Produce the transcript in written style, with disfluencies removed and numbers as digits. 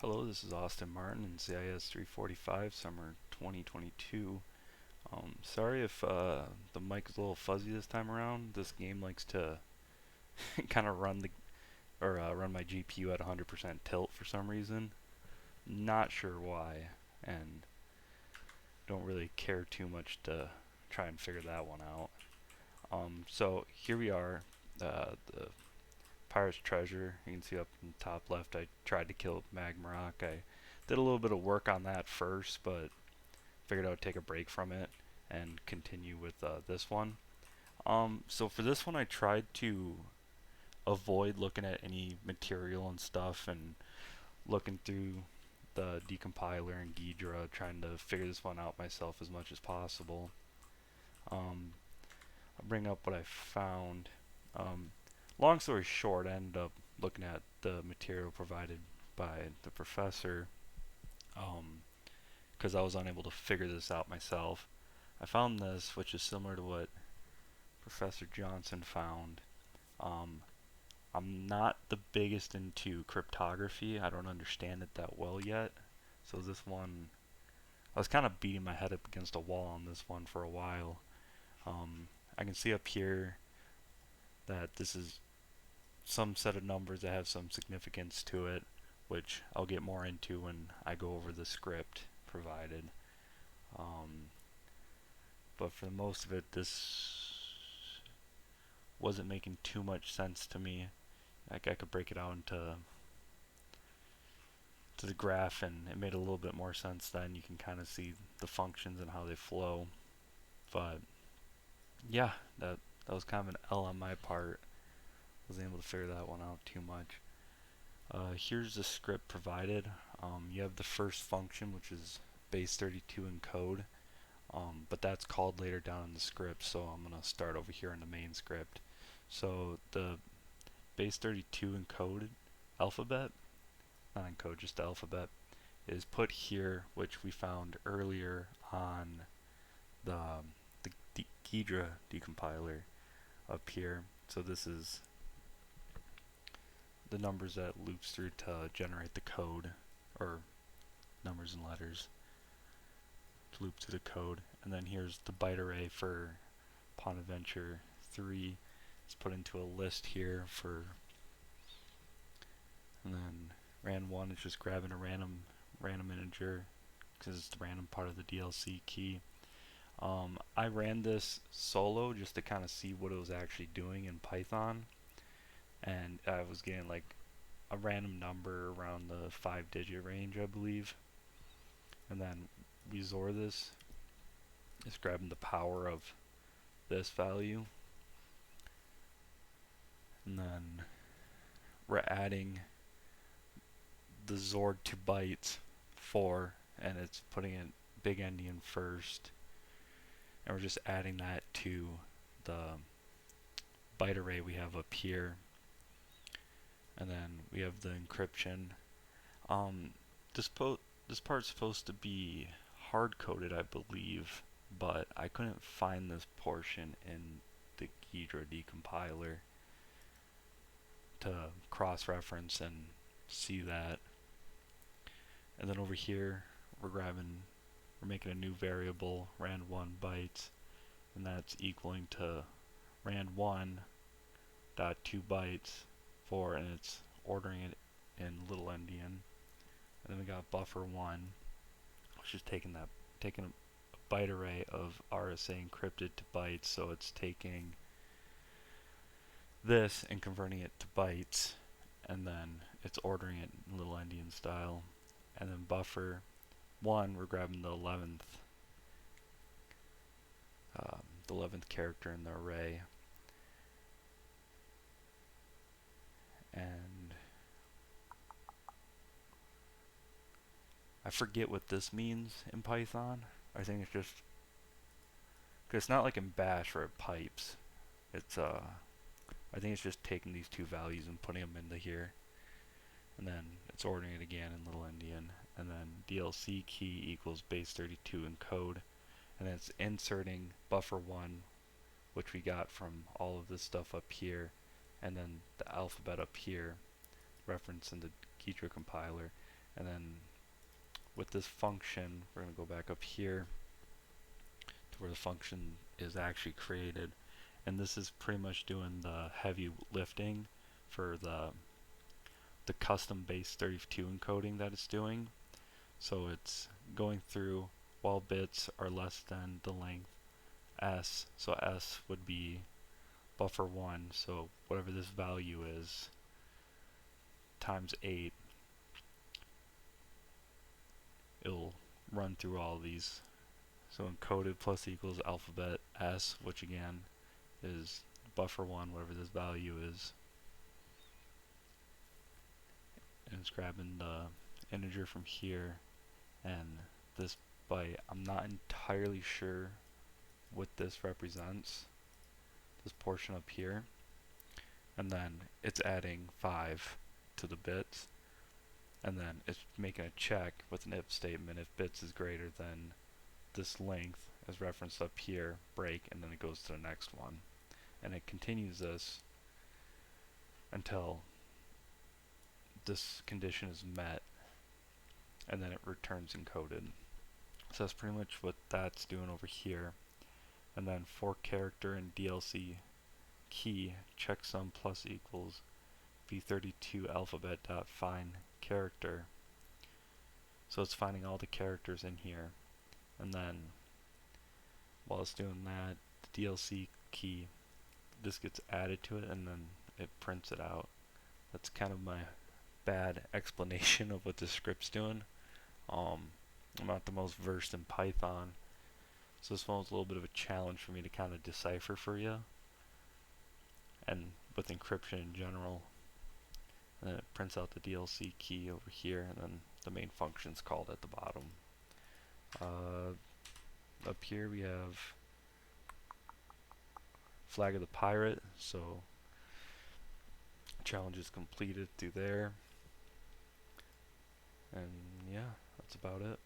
Hello, this is Austin Martin in CIS 345, summer 2022. Sorry if the mic is a little fuzzy this time around. This game likes to kind of run my GPU at 100% tilt for some reason. Not sure why, and don't really care too much to try and figure that one out. So here we are, the Pirate's Treasure. You can see up in the top left, I tried to kill Magmarock. I did a little bit of work on that first, but figured I would take a break from it and continue with this one. So for this one, I tried to avoid looking at any material and stuff and looking through the decompiler and Ghidra, trying to figure this one out myself as much as possible. I'll bring up what I found. Um, Long story short, I ended up looking at the material provided by the professor because I was unable to figure this out myself. I found this, which is similar to what Professor Johnson found. Um, I'm not the biggest into cryptography. I don't understand it that well yet. So this one, I was kind of beating my head up against a wall on this one for a while. I can see up here that this is some set of numbers that have some significance to it, which I'll get more into when I go over the script provided. Um, but for most of it, this wasn't making too much sense to me. Like I could break it out into the graph, and it made a little bit more sense then. You can kind of see the functions and how they flow. But yeah, that was kind of an L on my part. Wasn't able to figure that one out too much. Here's the script provided. You have the first function, which is base32 encode, but that's called later down in the script, so I'm going to start over here in the main script. So the base32 encoded alphabet, not encode, just the alphabet, is put here, which we found earlier on the Ghidra decompiler up here. So this is the numbers that loops through to generate the code, or numbers and letters to loop through the code. And then here's the byte array for Pawn Adventure 3. It's put into a list here for, and then ran1 is just grabbing a random integer because it's the random part of the DLC key. I ran this solo just to kind of see what it was actually doing in Python, and I was getting like a random number around the 5-digit range, I believe. And then we XOR this. It's grabbing the power of this value, and then we're adding the XORed to bytes 4, and it's putting in big endian first, and we're just adding that to the byte array we have up here. And then we have the encryption. This part's supposed to be hard coded, I believe, but I couldn't find this portion in the Ghidra decompiler to cross-reference and see that. And then over here, we're making a new variable, rand1 bytes, and that's equaling to rand1 dot 2 bytes for, and it's ordering it in little endian. And then we got buffer1, which is taking a byte array of RSA encrypted to bytes, so it's taking this and converting it to bytes, and then it's ordering it in little endian style. And then buffer1, we're grabbing the 11th character in the array, and I forget what this means in Python. I think it's just, cause it's not like in Bash where it pipes. It's I think it's just taking these two values and putting them into here, and then it's ordering it again in little endian, and then DLC key equals base32 encode, and then it's inserting buffer1, which we got from all of this stuff up here, and then the alphabet up here, reference in the Ghidra compiler, And then with this function, we're going to go back up here to where the function is actually created. And this is pretty much doing the heavy lifting for the custom base 32 encoding that it's doing. So it's going through while bits are less than the length s. So s would be buffer 1. So whatever this value is times 8, it'll run through all these. So encoded plus equals alphabet s, which again is buffer 1, whatever this value is. And it's grabbing the integer from here, and this byte, I'm not entirely sure what this represents, this portion up here. And then it's adding 5 to the bits, and then it's making a check with an if statement if bits is greater than this length as referenced up here, break, and then it goes to the next one. And it continues this until this condition is met, and then it returns encoded. So that's pretty much what that's doing over here. And then for character and DLC key, checksum plus equals v32 alphabet dot find character. So it's finding all the characters in here, and then while it's doing that, the DLC key, this gets added to it, and then it prints it out. That's kind of my bad explanation of what the script's doing. I'm not the most versed in Python, so this one was a little bit of a challenge for me to kind of decipher for you, and with encryption in general. And then it prints out the DLC key over here, and then the main function's called at the bottom. Up here we have Flag of the Pirate, so challenge is completed through there. And yeah, that's about it.